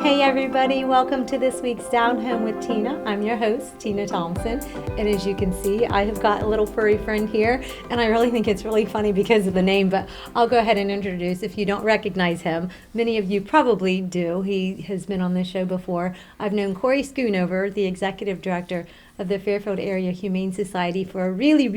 Hey everybody, welcome to this week's Down Home with Tina. I'm your host, Tina Thompson, and as you can see, I have got a little furry friend here, and I really think it's really funny because of the name, but I'll go ahead and introduce. If you don't recognize him, many of you probably do. He has been on this show before. I've known Corey Schoonover, the executive director of the Fairfield Area Humane Society, for a really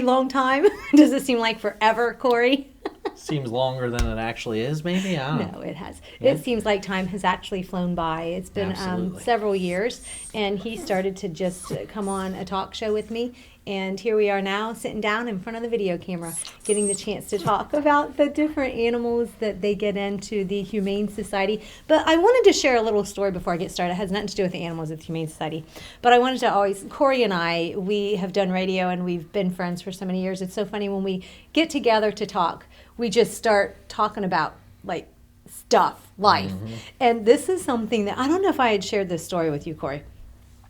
long time. Does it seem like forever, Corey? Seems longer than it actually is, maybe? I don't know. No, it has. Yeah. It seems like time has actually flown by. It's been Absolutely. several years, and he started to just come on a talk show with me, and here we are now sitting down in front of the video camera, getting the chance to talk about the different animals that they get into the Humane Society. But I wanted to share a little story before I get started. It has nothing to do with the animals at the Humane Society, but I wanted to always, Corey and I, we have done radio, and we've been friends for so many years. It's so funny when we get together to talk, we just start talking about like stuff, life. Mm-hmm. And this is something that I don't know if I had shared this story with you, Corey.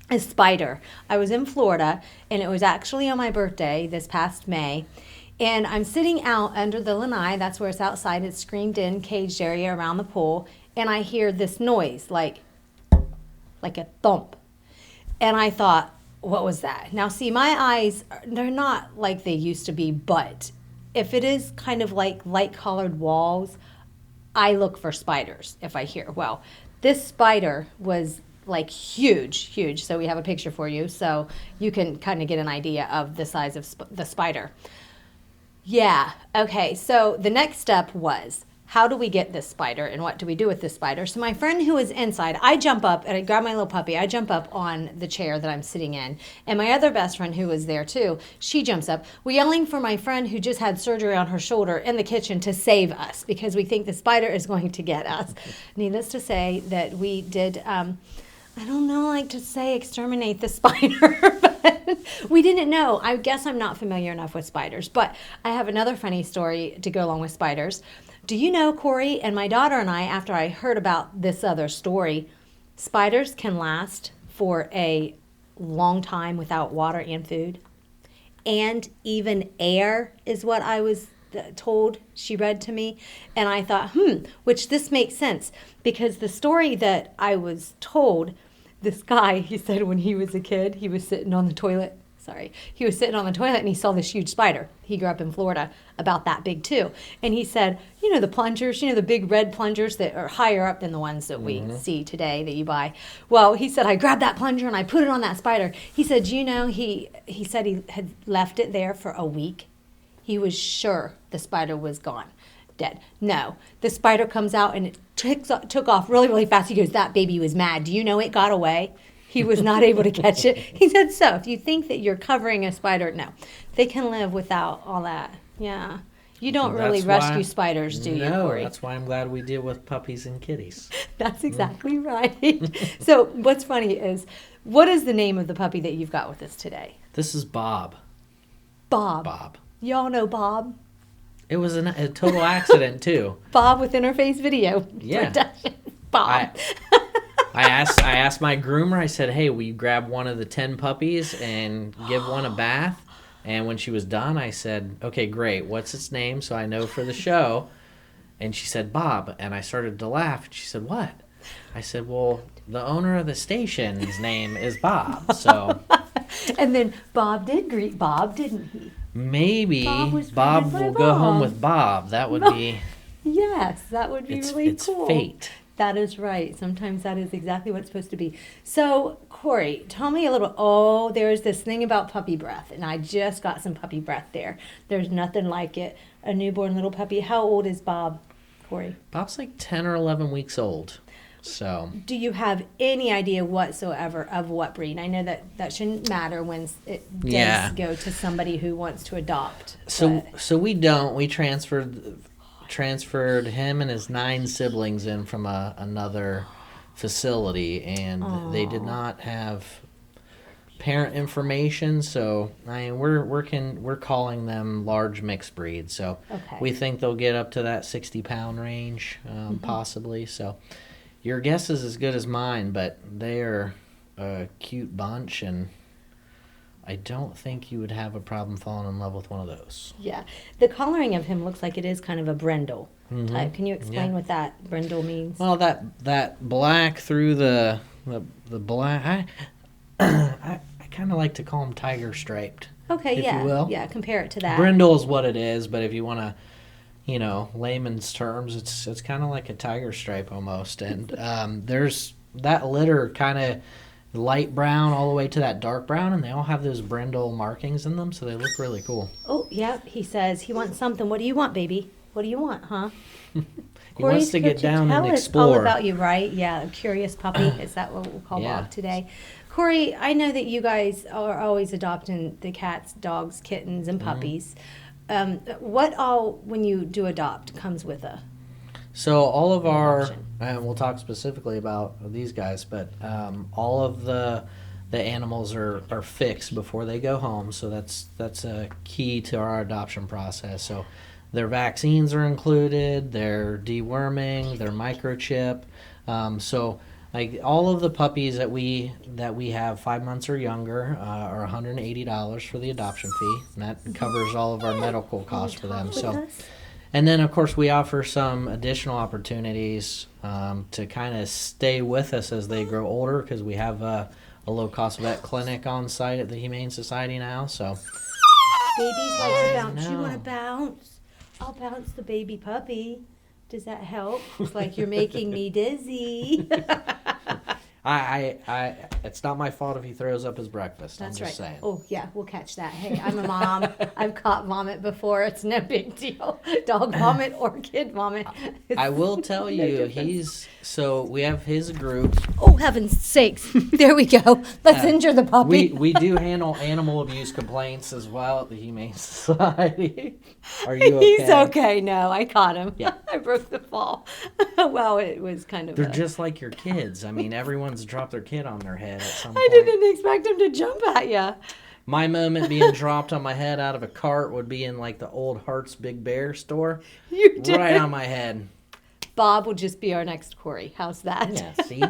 A spider. I was in Florida, and it was actually on my birthday this past May. And I'm sitting out under the lanai, that's where it's outside, it's screened in, caged area around the pool, and I hear this noise, like a thump. And I thought, what was that? Now see, my eyes, they're not like they used to be, but if it is kind of like light-colored walls, I look for spiders if I hear. Well, this spider was like huge. So we have a picture for you so you can kind of get an idea of the size of the spider. Yeah, okay, so the next step was, how do we get this spider and what do we do with this spider? So my friend who is inside, I jump up and I grab my little puppy. I jump up on the chair that I'm sitting in. And my other best friend who was there too, she jumps up. We're yelling for my friend who just had surgery on her shoulder in the kitchen to save us because we think the spider is going to get us. Needless to say that we did, I don't know, like to say exterminate the spider, but we didn't know. I guess I'm not familiar enough with spiders, but I have another funny story to go along with spiders. Do you know, Corey, and my daughter and I, after I heard about this other story, spiders can last for a long time without water and food, and even air is what I was told. She read to me, and I thought, which this makes sense, because the story that I was told, this guy, he said when he was a kid, he was sitting on the toilet. He was sitting on the toilet and he saw this huge spider. He grew up in Florida, about that big too. And he said, you know the plungers, the big red plungers that are higher up than the ones that we see today that you buy. Well, he said, I grabbed that plunger and I put it on that spider. He said, he said he had left it there for a week. He was sure the spider was gone, dead. No, the spider comes out and it took off really fast. He goes, that baby was mad. Do you know it got away? He was not able to catch it. He said, so if you think that you're covering a spider, no. They can live without all that. Yeah. You don't really rescue spiders, do you, Corey? No, that's why I'm glad we deal with puppies and kitties. That's exactly right. So what's funny is, what is the name of the puppy that you've got with us today? This is Bob. Bob. Y'all know Bob? It was a total accident, too. Bob with Interface Video Production. Bob. I asked my groomer, I said, hey, will you grab one of the 10 puppies and give one a bath? And when she was done, I said, okay, great. What's its name so I know for the show? And she said, Bob. And I started to laugh. And she said, what? I said, well, the owner of the station's name is Bob. So. And then Bob did greet Bob, didn't he? Maybe Bob will go home with Bob. That would be. Yes, that would be really cool. It's fate. That is right. Sometimes that is exactly what it's supposed to be. So, Corey, tell me a little. There's this thing about puppy breath, and I just got some puppy breath there. There's nothing like it. A newborn little puppy. How old is Bob, Corey? Bob's like 10 or 11 weeks old. So. Do you have any idea whatsoever of what breed? I know that shouldn't matter when it does go to somebody who wants to adopt. So we don't. We transferred him and his 9 siblings in from another facility, and they did not have parent information, so I mean we're calling them large mixed breeds. So we think they'll get up to that 60-pound range, possibly. So your guess is as good as mine, but they are a cute bunch, and I don't think you would have a problem falling in love with one of those. Yeah. The coloring of him looks like it is kind of a brindle. type. Can you explain what that brindle means? Well, that black through the black, I kind of like to call them tiger striped. Okay, if yeah. you will. Yeah, compare it to that. Brindle is what it is, but if you want to, layman's terms, it's kind of like a tiger stripe almost. And there's that litter kind of light brown all the way to that dark brown, and they all have those brindle markings in them, so they look really cool. Oh, yeah. He says he wants something. What do you want, baby? What do you want, huh? He wants to get down and explore. Tell us all about you, right? Yeah, a curious puppy. Is that what we'll call Bob today? Corey, I know that you guys are always adopting the cats, dogs, kittens, and puppies. What all, when you do adopt, comes with a? So all of our, and we'll talk specifically about these guys, but all of the animals are fixed before they go home. So that's a key to our adoption process. So their vaccines are included, their deworming, their microchip. So like all of the puppies that we have 5 months or younger are $180 for the adoption fee, and that covers all of our medical costs for them. So, and then of course we offer some additional opportunities to kind of stay with us as they grow older, because we have a low cost vet clinic on site at the Humane Society now. So babies like to bounce. You want to bounce? I'll bounce the baby puppy. Does that help? It's like you're making me dizzy. It's not my fault if he throws up his breakfast. That's I'm just saying. Oh, yeah, we'll catch that. Hey, I'm a mom. I've caught vomit before. It's no big deal. Dog vomit or kid vomit. I will tell you, we have his group. Oh, heaven's sakes. There we go. Let's injure the puppy. We do handle animal abuse complaints as well at the Humane Society. Are you okay? He's okay. No, I caught him. Yeah. I broke the fall. Well, it was kind of. They're just like your kids. I mean, everyone's dropped their kid on their head at some point. I didn't expect him to jump at you. My moment being dropped on my head out of a cart would be in like the old Hart's Big Bear store. You did. Right on my head. Bob will just be our next Corey. How's that? Yeah, see?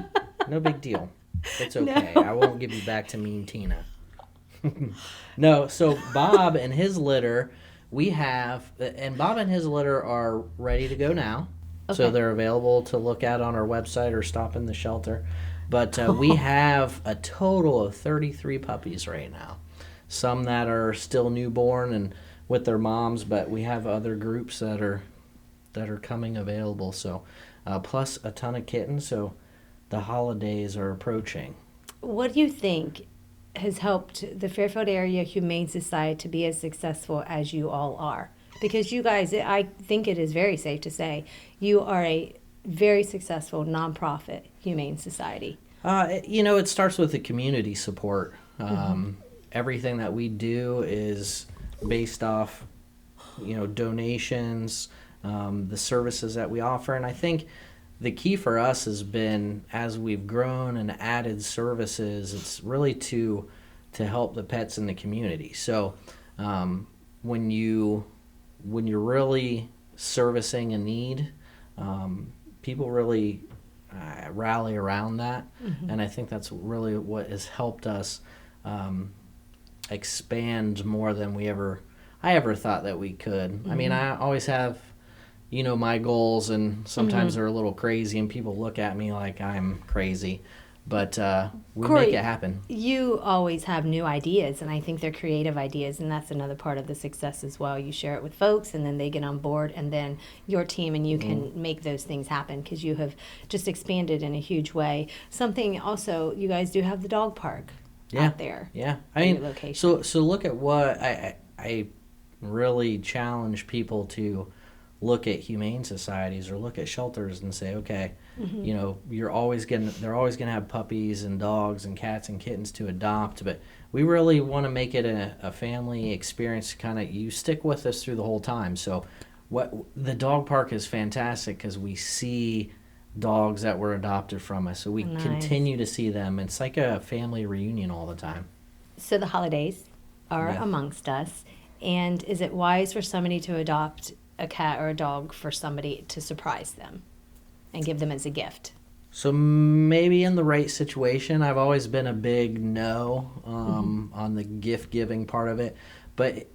No big deal. It's okay. No. I won't give you back to mean Tina. No, so Bob and his litter, Bob and his litter are ready to go now. Okay. So they're available to look at on our website or stop in the shelter. But we have a total of 33 puppies right now. Some that are still newborn and with their moms, but we have other groups that are coming available. So plus a ton of kittens. So the holidays are approaching. What do you think has helped the Fairfield Area Humane Society to be as successful as you all are? Because you guys, I think it is very safe to say, you are a very successful nonprofit humane society. It starts with the community support. Everything that we do is based off, donations, the services that we offer. And I think the key for us has been, as we've grown and added services, it's really to help the pets in the community. So when you're really servicing a need, people really rally around that. And I think that's really what has helped us expand more than I ever thought that we could. I mean, I always have, my goals, and sometimes they're a little crazy, and people look at me like I'm crazy. But we Corey, make it happen. You always have new ideas, and I think they're creative ideas, and that's another part of the success as well. You share it with folks, and then they get on board, and then your team and you can make those things happen, because you have just expanded in a huge way. Something also, you guys do have the dog park out there. Yeah. I mean, so look at what I really challenge people to look at humane societies or look at shelters and say, okay, they're always gonna have puppies and dogs and cats and kittens to adopt, but we really want to make it a family experience. Kind of, you stick with us through the whole time. So the dog park is fantastic, because we see dogs that were adopted from us, so we continue to see them. It's like a family reunion all the time. So the holidays are amongst us, and is it wise for somebody to adopt a cat or a dog for somebody to surprise them and give them as a gift? So maybe in the right situation. I've always been a big no on the gift giving part of it, but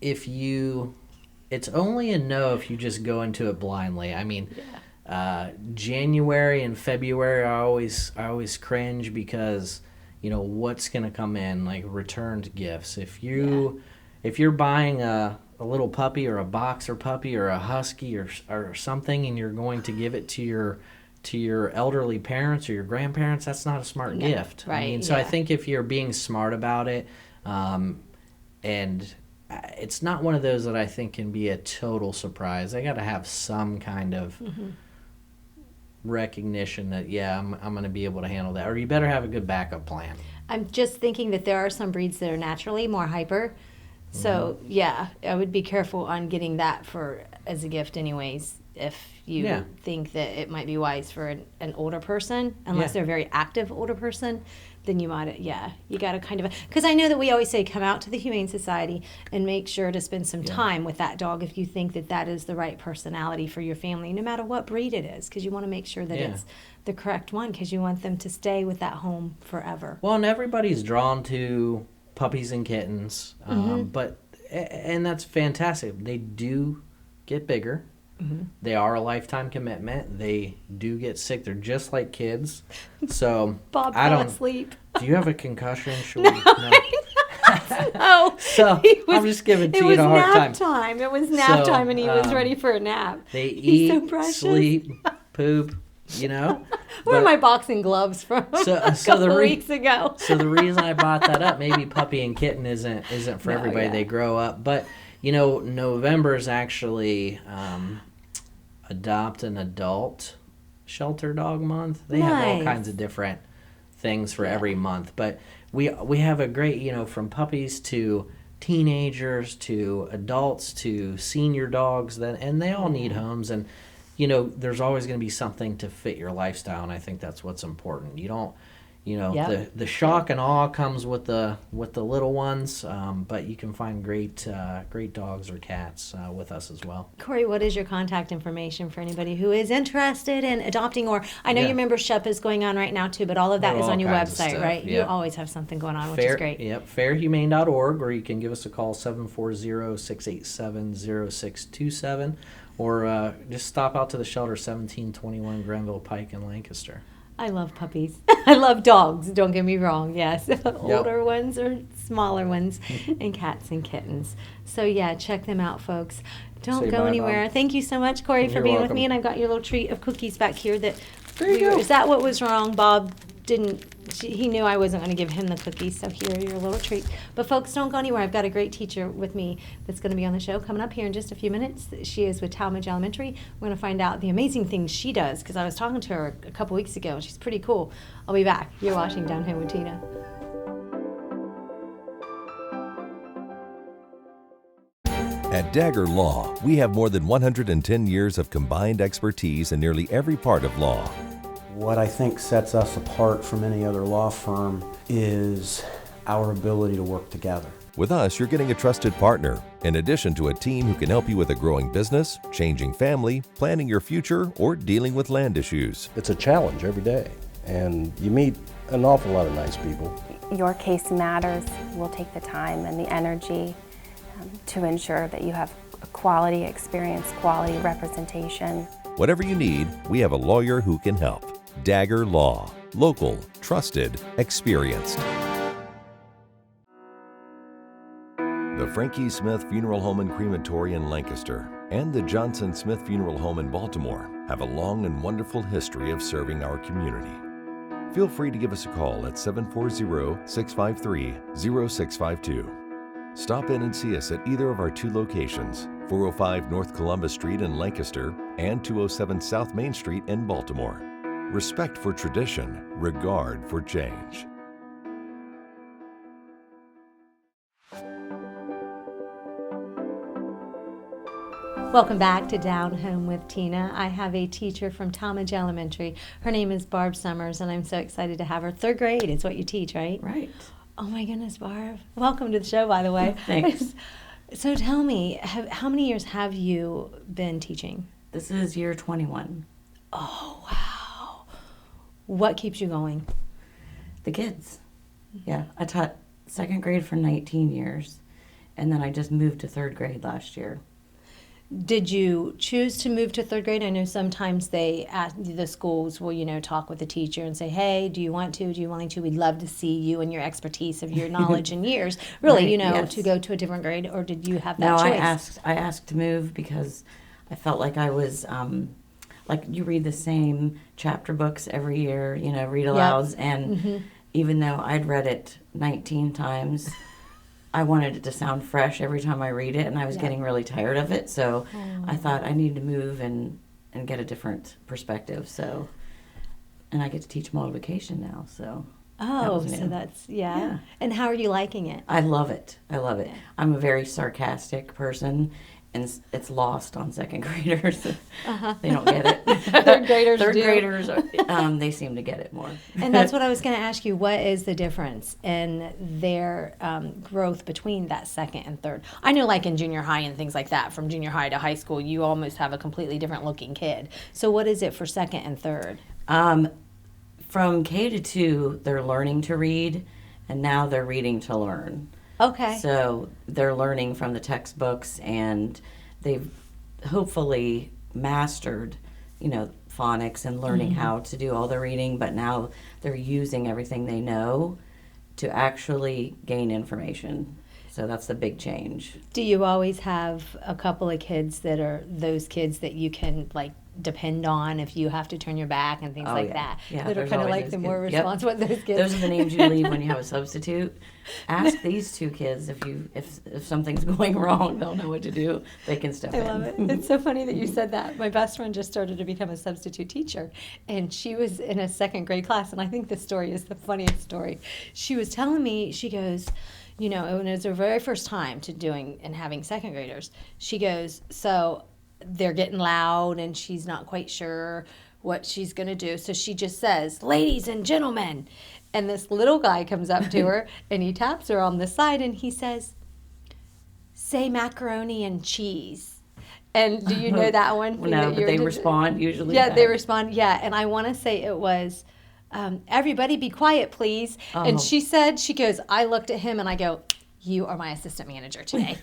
if you it's only a no if you just go into it blindly. I mean, January and February, I always cringe because, what's going to come in, like returned gifts. If you're buying a little puppy or a boxer puppy or a husky or something, and you're going to give it to your elderly parents or your grandparents, that's not a smart gift. Right. I mean, so I think if you're being smart about it, and it's not one of those that I think can be a total surprise. They got to have some kind of recognition that, I'm going to be able to handle that. Or you better have a good backup plan. I'm just thinking that there are some breeds that are naturally more hyper. So, I would be careful on getting that as a gift anyways, if you think that it might be wise for an older person, unless they're a very active older person, then you might, you got to kind of, because I know that we always say come out to the Humane Society and make sure to spend some time with that dog if you think that is the right personality for your family, no matter what breed it is, because you want to make sure that it's the correct one, because you want them to stay with that home forever. Well, and everybody's drawn to puppies and kittens, and that's fantastic. They do get bigger. They are a lifetime commitment. They do get sick. They're just like kids. So Bob fell asleep. Do you have a concussion? No. No. So I'm just giving Tina a hard time. It was nap time, and he was ready for a nap. They eat, sleep, poop. Where are my boxing gloves from? A couple weeks ago. So the reason I brought that up, maybe puppy and kitten isn't for everybody. They grow up, but November is actually Adopt an Adult Shelter Dog Month. They have all kinds of different things for every month, but we have a great, from puppies to teenagers to adults to senior dogs, and they all need homes, and there's always going to be something to fit your lifestyle, and I think that's what's important. You don't, the shock and awe comes with the little ones, but you can find great dogs or cats with us as well. Corey, what is your contact information for anybody who is interested in adopting? Or I know your membership is going on right now too, but all of that is on your website, right? Yep. You always have something going on, which is great. Yep, fairhumane.org, or you can give us a call 740-687-0627, or just stop out to the shelter, 1721 Grenville Pike in Lancaster. I love puppies. I love dogs, don't get me wrong, yes. Older ones or smaller ones, and cats and kittens. So, check them out, folks. Don't go anywhere. Mom. Thank you so much, Corey, for being with me. And I've got your little treat of cookies back here. There you go. Is that what was wrong? Bob he knew I wasn't going to give him the cookies, so here, your little treat. But folks, don't go anywhere. I've got a great teacher with me that's going to be on the show coming up here in just a few minutes. She is with Talmadge Elementary. We're going to find out the amazing things she does, because I was talking to her a couple weeks ago, and she's pretty cool. I'll be back. You're watching Down Home with Tina. At Dagger Law, we have more than 110 years of combined expertise in nearly every part of law. What I think sets us apart from any other law firm is our ability to work together. With us, you're getting a trusted partner, in addition to a team who can help you with a growing business, changing family, planning your future, or dealing with land issues. It's a challenge every day, and you meet an awful lot of nice people. Your case matters. We'll take the time and the energy to ensure that you have a quality experience, quality representation. Whatever you need, we have a lawyer who can help. Dagger Law. Local, trusted, experienced. The Frankie Smith Funeral Home and Crematory in Lancaster and the Johnson Smith Funeral Home in Baltimore have a long and wonderful history of serving our community. Feel free to give us a call at 740-653-0652. Stop in and see us at either of our two locations, 405 North Columbus Street in Lancaster and 207 South Main Street in Baltimore. Respect for tradition, regard for change. Welcome back to Down Home with Tina. I have a teacher from Talmadge Elementary. Her name is Barb Summers, and I'm so excited to have her. 3rd grade is what you teach, right? Right. Oh my goodness, Barb. Welcome to the show, by the way. Thanks. So tell me, how many years have you been teaching? This is year 21. Oh, wow. What keeps you going? The kids. Yeah, I taught 2nd grade for 19 years, and then I just moved to 3rd grade last year. Did you choose to move to third grade? I know sometimes the schools will, talk with the teacher and say, hey, do you want to? Do you want to? We'd love to see you and your expertise of your knowledge and years, really, Right, yes. to go to a different grade, or did you have that No, choice? I asked to move because I felt like I was, like you read the same chapter books every year, read alouds. And even though I'd read it 19 times, I wanted it to sound fresh every time I read it, and I was getting really tired of it. So I thought I need to move and get a different perspective. So, and I get to teach multiplication now. So Oh, was so new. that's, Yeah. And how are you liking it? I love it. I love it. I'm a very sarcastic person, and it's lost on second graders. They don't get it. Third graders Third do. graders, they seem to get it more. And that's what I was going to ask you. What is the difference in their growth between that second and third? I know, like in junior high and things like that, from junior high to high school, you almost have a completely different looking kid. So what is it for second and third? From K to 2, they're learning to read, and now they're reading to learn. Okay. So they're learning from the textbooks, and they've hopefully mastered, phonics and learning how to do all the reading, but now they're using everything they know to actually gain information. So that's the big change. Do you always have a couple of kids that are those kids that you can depend on if you have to turn your back and things Oh, like yeah. that? Yeah, that are there's kind of always like those the more kids. Yep. responsible those kids. Those are the names you leave when you have a substitute. Ask these two kids if something's going wrong, they'll know what to do. They can step I in. love it. It's so funny that you said that. My best friend just started to become a substitute teacher, and she was in a second grade class, and I think this story is the funniest story. She was telling me, she goes, when it was her very first time to doing and having second graders, she goes, so they're getting loud, and she's not quite sure what she's going to do. So she just says, ladies and gentlemen. And this little guy comes up to her, and he taps her on the side, and he says, say macaroni and cheese. And do you know that one? No, but they respond usually. Yeah, back. they respond. Yeah, and I want to say it was, everybody be quiet, please. And she goes, I looked at him and I go, you are my assistant manager today.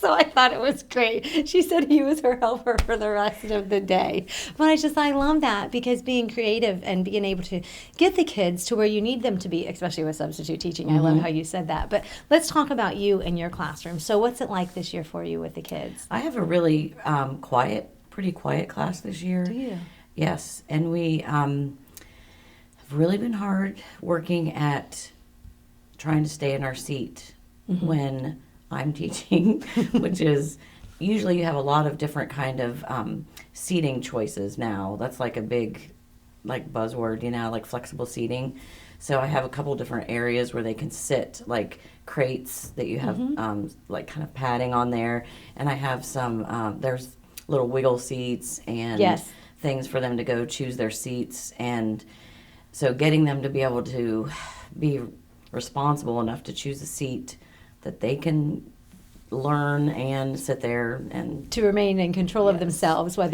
So I thought it was great. She said he was her helper for the rest of the day. But I love that, because being creative and being able to get the kids to where you need them to be, especially with substitute teaching. I love how you said that. But let's talk about you and your classroom. So what's it like this year for you with the kids? I have a really pretty quiet class this year. Do you? Yes, and we have really been hard working at trying to stay in our seat when I'm teaching, which is usually you have a lot of different kind of seating choices now. That's like a big buzzword, like flexible seating. So I have a couple different areas where they can sit, like crates that you have like kind of padding on there, and I have some there's little wiggle seats and things for them to go choose their seats. And so getting them to be able to be responsible enough to choose a seat that they can learn and sit there and To remain in control of themselves while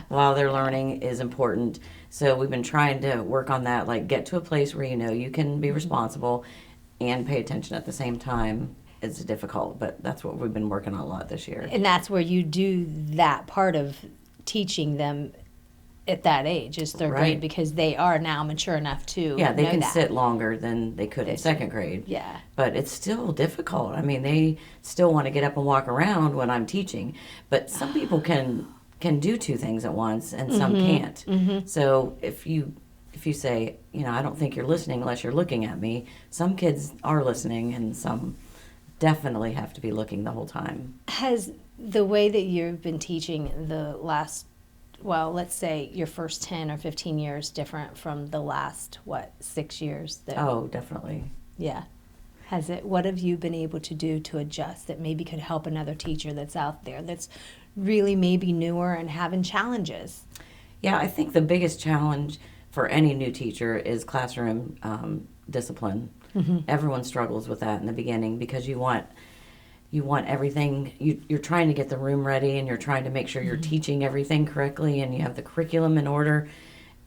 while they're learning is important. So we've been trying to work on that, like get to a place where you can be responsible and pay attention at the same time. It's difficult, but that's what we've been working on a lot this year. And that's where you do that part of teaching them at that age is third grade, because they are now mature enough to Yeah, they know can that. sit longer than they could in second grade. Yeah. But it's still difficult. I mean, they still want to get up and walk around when I'm teaching. But some people can do two things at once and some can't. So if you say, I don't think you're listening unless you're looking at me, some kids are listening and some definitely have to be looking the whole time. Has the way that you've been teaching the last, let's say your first 10 or 15 years different from the last, 6 years? Oh, definitely. Yeah. Has it? What have you been able to do to adjust that maybe could help another teacher that's out there that's really maybe newer and having challenges? Yeah, I think the biggest challenge for any new teacher is classroom discipline. Everyone struggles with that in the beginning because you want everything. You're trying to get the room ready and you're trying to make sure you're teaching everything correctly and you have the curriculum in order,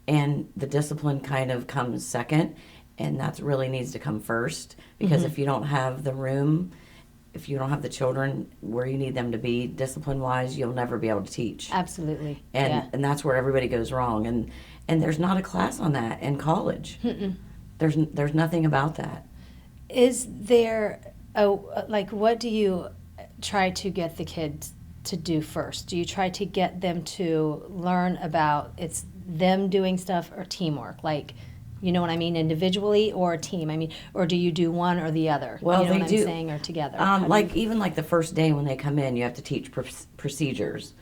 and the discipline kind of comes second, and that really needs to come first, because if you don't have the room if you don't have the children where you need them to be discipline-wise, you'll never be able to teach. Absolutely. And that's where everybody goes wrong. And there's not a class on that in college. There's nothing about that. Is there what do you try to get the kids to do first? Do you try to get them to learn about it's them doing stuff or teamwork? Like, you know what I mean, individually or a team? I mean, or do you do one or the other? Well, you know they what do. I'm saying, or together? Even the first day when they come in, you have to teach procedures,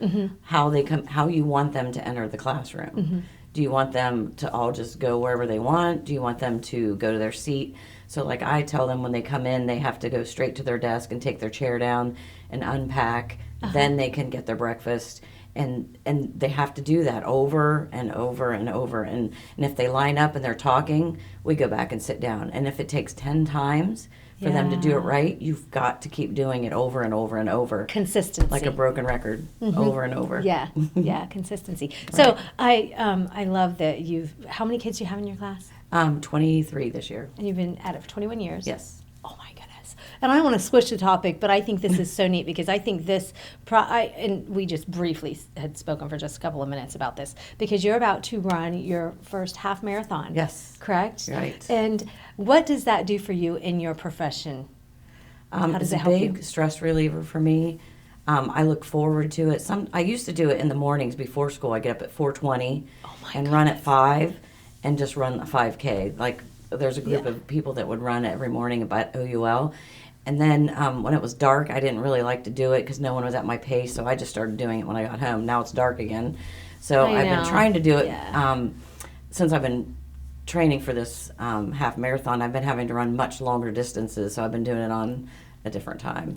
how you want them to enter the classroom. Do you want them to all just go wherever they want? Do you want them to go to their seat? So like I tell them when they come in, they have to go straight to their desk and take their chair down and unpack. Then they can get their breakfast. And they have to do that over and over and over. And if they line up and they're talking, we go back and sit down. And if it takes 10 times for them to do it right, you've got to keep doing it over and over and over. Consistency. Like a broken record, over and over. Yeah, consistency. So I love that how many kids do you have in your class? 23 this year. And you've been at it for 21 years? Yes. Oh my goodness. And I want to switch the topic, but I think this is so neat because I think this, and we just briefly had spoken for just a couple of minutes about this, because you're about to run your first half marathon. Yes. Correct? Right. And what does that do for you in your profession? How does It's it a help big you? stress reliever for me. I look forward to it. I used to do it in the mornings before school. I get up at 4:20 and run at 5 and just run a 5K. Like there's a group of people that would run every morning about OUL. And then when it was dark, I didn't really like to do it because no one was at my pace. So I just started doing it when I got home. Now it's dark again. So I've been trying to do it since I've been training for this half marathon. I've been having to run much longer distances. So I've been doing it on a different time.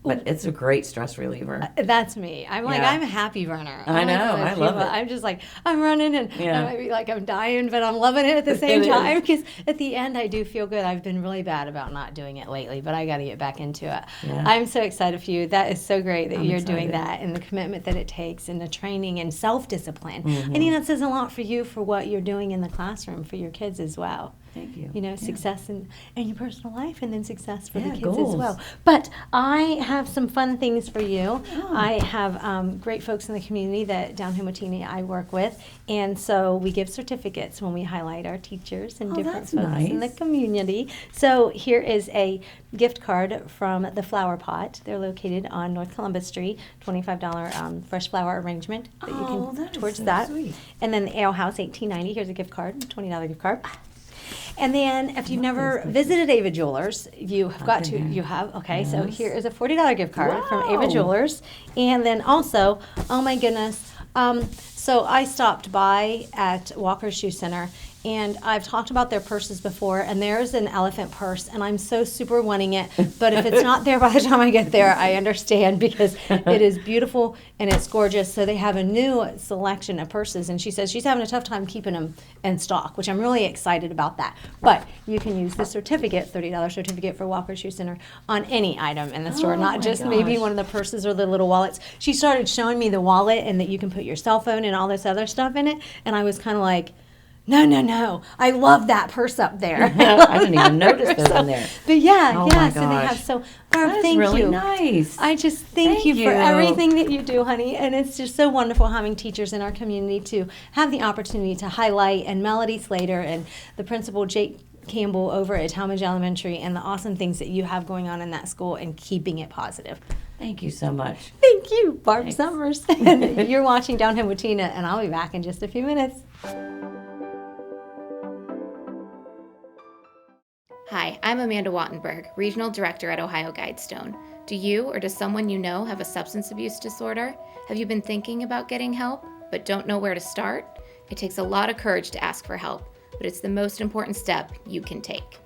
But it's a great stress reliever. That's me. I'm like, I'm a happy runner. I know. I love it. I'm just like, I'm running and I might be like, I'm dying, but I'm loving it at the same time because at the end I do feel good. I've been really bad about not doing it lately, but I got to get back into it. Yeah. I'm so excited for you. That is so great that you're doing that and the commitment that it takes and the training and self-discipline. I think that says a lot for you for what you're doing in the classroom for your kids as well. Thank you. You know, success in your personal life and then success for the kids goals as well. But I have some fun things for you. I have great folks in the community that down in Watini I work with, and so we give certificates when we highlight our teachers and different folks in the community. So here is a gift card from the Flower Pot. They're located on North Columbus Street. $25 fresh flower arrangement that you can towards that. Sweet. And then the Ale House, $18.90. Here's a gift card, $20 gift card. And then if you've never visited Ava Jewelers, you have got to, you have, okay, so here is a $40 gift card from Ava Jewelers. And then also, oh my goodness, so I stopped by at Walker's Shoe Center, and I've talked about their purses before, and there's an elephant purse, and I'm so super wanting it, but if it's not there by the time I get there, I understand, because it is beautiful and it's gorgeous. So they have a new selection of purses, and she says she's having a tough time keeping them in stock, which I'm really excited about that. But you can use the certificate, $30 certificate for Walker Shoe Center, on any item in the store, not just maybe one of the purses or the little wallets. She started showing me the wallet and that you can put your cell phone and all this other stuff in it, and I was kind of like, no, I love that purse up there. I didn't even notice those in there. But yeah, Oh yeah, my so they have, gosh. so Barb, That is thank really you. nice. I just thank you for everything that you do, honey, and it's just so wonderful having teachers in our community to have the opportunity to highlight, and Melody Slater and the principal Jake Campbell over at Talmadge Elementary, and the awesome things that you have going on in that school and keeping it positive. Thank you so much. Thank you, Barb Summers. And you're watching Downtown with Tina, and I'll be back in just a few minutes. Hi, I'm Amanda Wattenberg, Regional Director at Ohio Guidestone. Do you or does someone you know have a substance abuse disorder? Have you been thinking about getting help, but don't know where to start? It takes a lot of courage to ask for help, but it's the most important step you can take.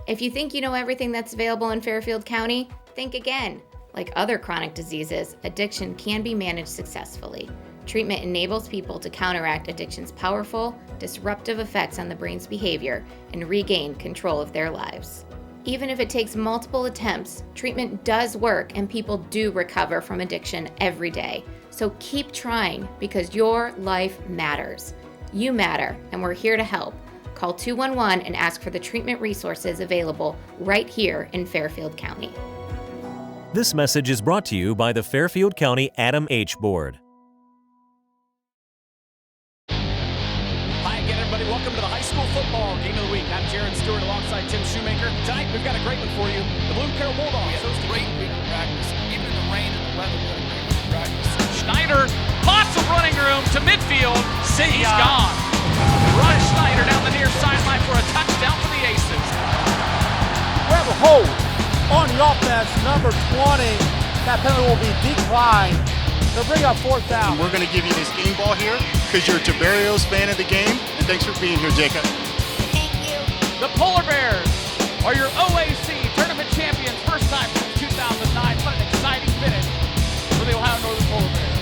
If you think you know everything that's available in Fairfield County, think again. Like other chronic diseases, addiction can be managed successfully. Treatment enables people to counteract addiction's powerful, disruptive effects on the brain's behavior and regain control of their lives. Even if it takes multiple attempts, treatment does work and people do recover from addiction every day. So keep trying, because your life matters. You matter, and we're here to help. Call 211 and ask for the treatment resources available right here in Fairfield County. This message is brought to you by the Fairfield County Adam H. Board. Hi again, everybody. Welcome to the high school football game of the week. I'm Jared Stewart alongside Tim Shoemaker. Tonight, we've got a great one for you. The Bloom Carroll Bulldogs. We had a great week of practice. Even in the rain and the weather, we had a great week of practice. Schneider, lots of running room to midfield. He's gone. Ryan Schneider down the near sideline for a touchdown for the Aces. We have a hold on the offense, number 20. That penalty will be declined. They'll bring up fourth down. And we're going to give you this game ball here because you're a Tiberios fan of the game. And thanks for being here, Jacob. Thank you. The Polar Bears are your OAC tournament champions. First time since 2009. What an exciting finish for the Ohio Northern Polar Bears.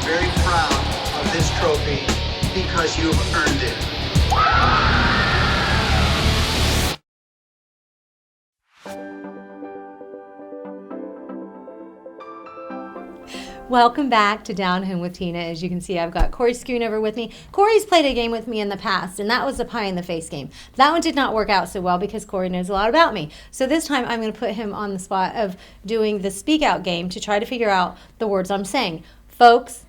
Very proud of this trophy because you've earned it. Welcome back to Down Home with Tina. As you can see, I've got Corey Schoonover with me. Corey's played a game with me in the past, and that was the pie in the face game. That one did not work out so well because Corey knows a lot about me. So this time I'm going to put him on the spot of doing the speak out game to try to figure out the words I'm saying. Folks,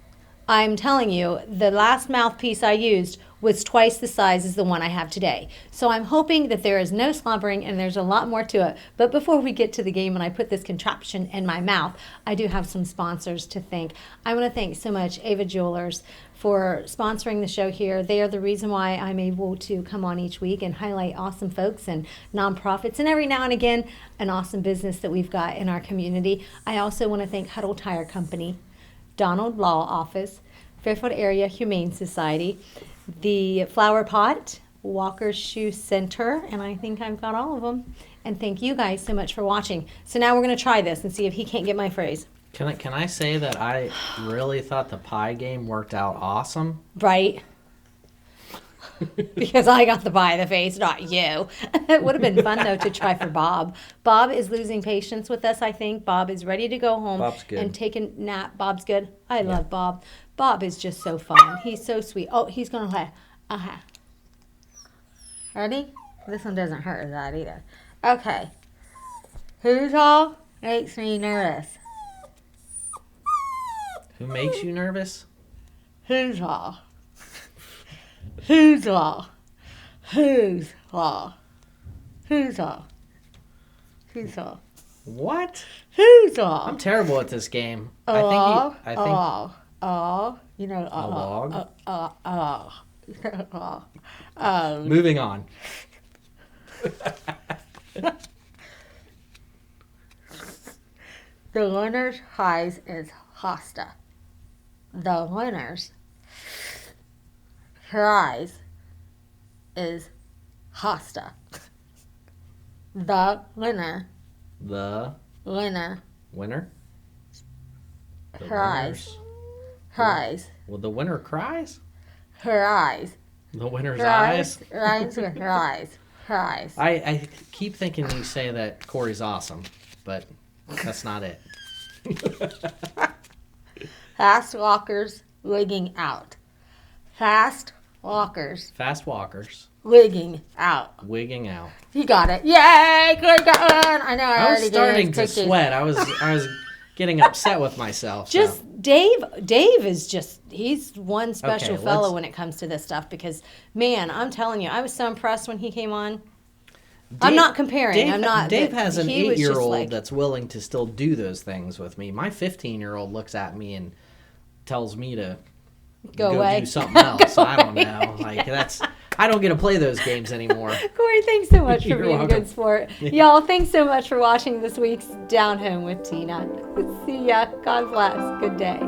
I'm telling you, the last mouthpiece I used was twice the size as the one I have today. So I'm hoping that there is no slobbering and there's a lot more to it. But before we get to the game and I put this contraption in my mouth, I do have some sponsors to thank. I want to thank so much Ava Jewelers for sponsoring the show here. They are the reason why I'm able to come on each week and highlight awesome folks and nonprofits and every now and again an awesome business that we've got in our community. I also want to thank Huddle Tire Company, Donald Law Office, Fairfield Area Humane Society, the Flower Pot, Walker's Shoe Center, and I think I've got all of them. And thank you guys so much for watching. So now we're going to try this and see if he can't get my phrase. Can I say that I really thought the pie game worked out awesome? Right. Because I got the pie in the face, not you. It would have been fun, though, to try for Bob. Bob is losing patience with us, I think. Bob is ready to go home and take a nap. Bob's good. I love Bob. Bob is just so fun. He's so sweet. Oh, he's going to play. Okay. Ready? This one doesn't hurt as that either. Okay. Who's all makes me nervous? Who makes you nervous? Who's all? Who's all? Who's all? Who's all? Who's all? What? Who's all? I'm terrible at this game. All. I think You know, a log. Oh. Moving on. The winner's prize is Hosta. The winner's prize is Hosta. The winner. The winner. Winner? The Prize. Prize. Well, the winner cries? Her eyes. The winner's eyes? Rhymes with her eyes. Her eyes. I keep thinking you say that Corey's awesome, but that's not it. Fast walkers wigging out. Fast walkers. Fast walkers. Wigging out. Wigging out. You got it. Yay! Good going. I know I was already starting to pictures. sweat. I was getting upset with myself. Just so. Dave is just, he's one special Okay, fellow when it comes to this stuff because, man, I'm telling you, I was so impressed when he came on. I'm not comparing. Dave has an 8-year-old like, that's willing to still do those things with me. My 15-year-old looks at me and tells me to go away. Do something else. I don't know. Like I don't get to play those games anymore. Corey, thanks so much for You're being welcome. a good sport. Y'all, thanks so much for watching this week's Down Home with Tina. See ya. God bless. Good day.